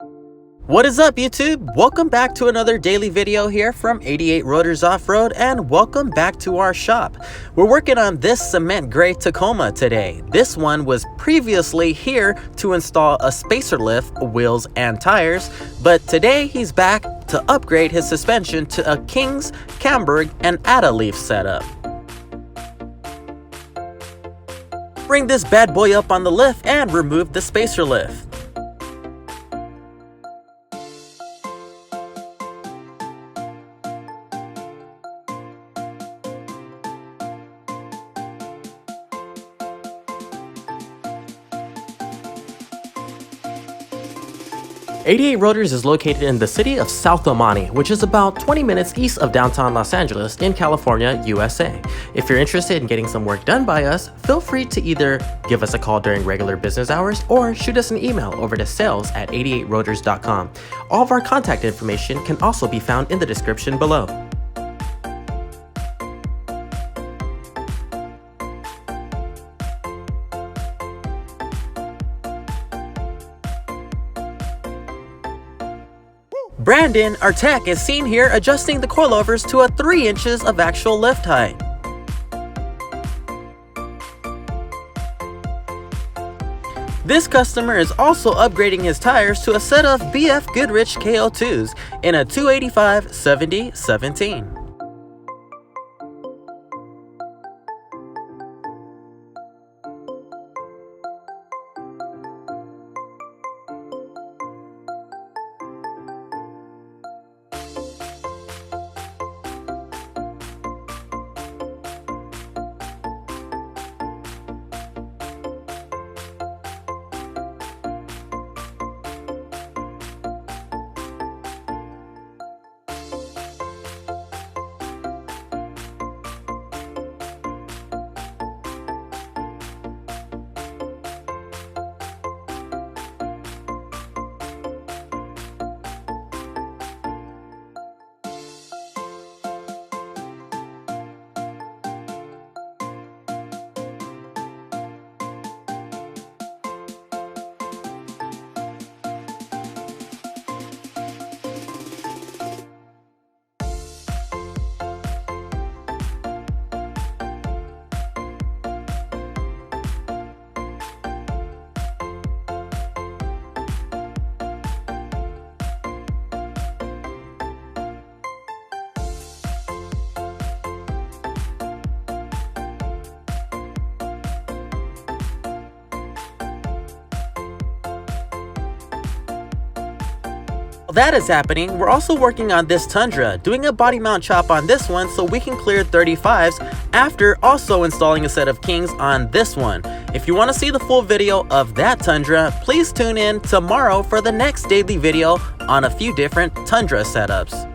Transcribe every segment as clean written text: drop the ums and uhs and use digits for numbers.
What is up, YouTube? Welcome back to another daily video here from 88 Rotors Off-Road, and welcome back to our shop. We're working on this cement gray Tacoma today. This one was previously here to install a spacer lift, wheels and tires, but today he's back to upgrade his suspension to a King's, Camberg and Atta leaf setup. Bring this bad boy up on the lift and remove the spacer lift. "88 Rotors" is located in the city of South El Monte, which is about 20 minutes east of downtown Los Angeles in California, USA. If you're interested in getting some work done by us, feel free to either give us a call during regular business hours or shoot us an email over to sales@88rotors.com. All of our contact information can also be found in the description below. Brandon, our tech, is seen here adjusting the coilovers to a 3 inches of actual lift height. This customer is also upgrading his tires to a set of BFGoodrich KL2s in a 285/70/17. While that is happening, we're also working on this Tundra, doing a body mount chop on this one so we can clear 35s after also installing a set of Kings on this one. If you want to see the full video of that Tundra, please tune in tomorrow for the next daily video on a few different Tundra setups.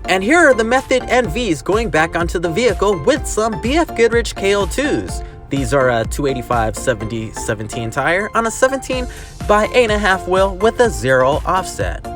And here are the Method NVs going back onto the vehicle with some BFGoodrich KL2s. These are a 285/70/17 tire on a 17 by 8.5 wheel with a 0 offset.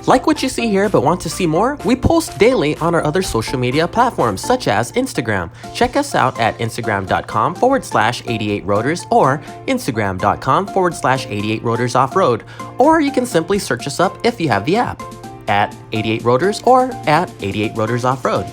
Like what you see here but want to see more? We post daily on our other social media platforms such as Instagram. Check us out at instagram.com/88rotors or instagram.com/88rotors offroad. Or you can simply search us up if you have the app at 88rotors or at 88rotors offroad.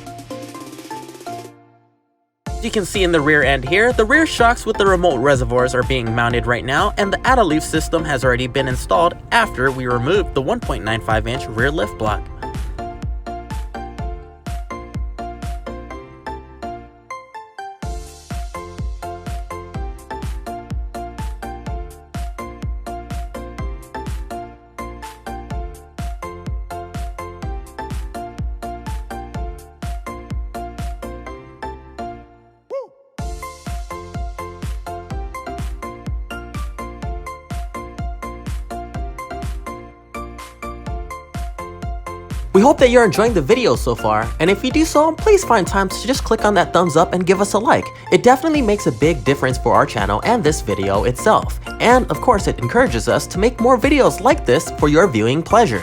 You can see in the rear end here, the rear shocks with the remote reservoirs are being mounted right now, and the out-of-leaf system has already been installed after we removed the 1.95-inch rear lift block. We hope that you're enjoying the video so far, and if you do so, please find time to just click on that thumbs up and give us a like. It definitely makes a big difference for our channel and this video itself. And of course, it encourages us to make more videos like this for your viewing pleasure.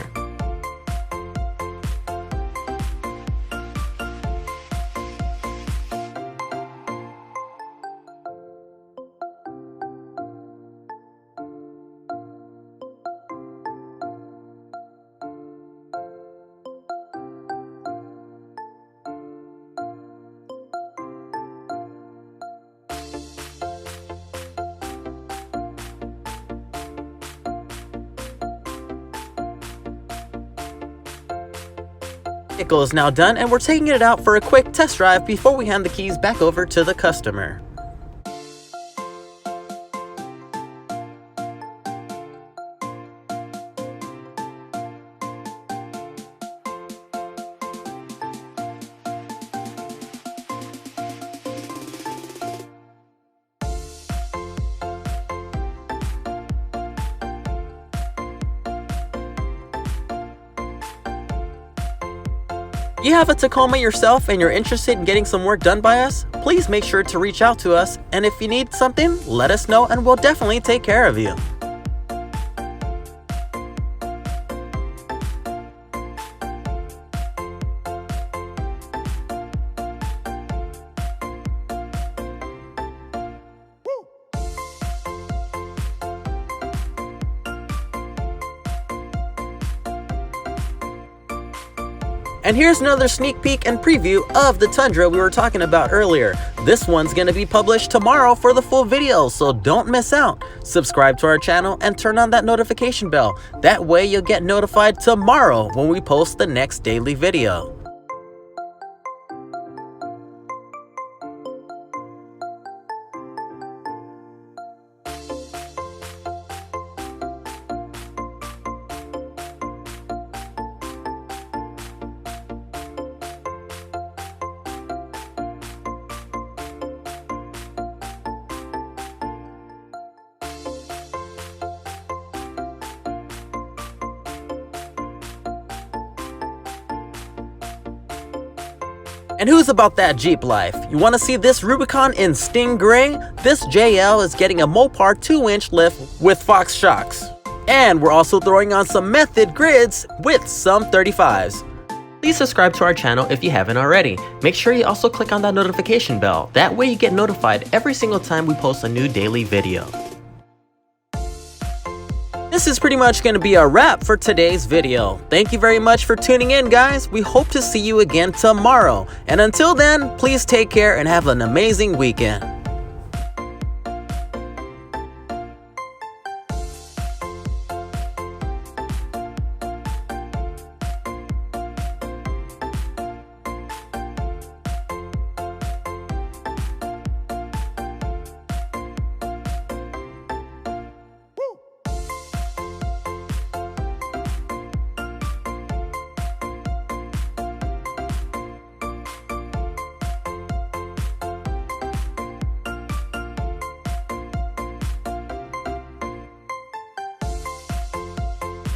Vehicle is now done, and we're taking it out for a quick test drive before we hand the keys back over to the customer. You have a Tacoma yourself and you're interested in getting some work done by us? Please make sure to reach out to us, and if you need something, let us know and we'll definitely take care of you. And here's another sneak peek and preview of the Tundra we were talking about earlier. This one's gonna be published tomorrow for the full video, so don't miss out. Subscribe to our channel and turn on that notification bell. That way you'll get notified tomorrow when we post the next daily video. And who's about that Jeep life? You want to see this Rubicon in Sting Gray? This JL is getting a Mopar 2-inch lift with Fox shocks. And we're also throwing on some Method grids with some 35s. Please subscribe to our channel if you haven't already. Make sure you also click on that notification bell. That way you get notified every single time we post a new daily video. This is pretty much going to be a wrap for today's video. Thank you very much for tuning in, guys. We hope to see you again tomorrow. And until then, please take care and have an amazing weekend.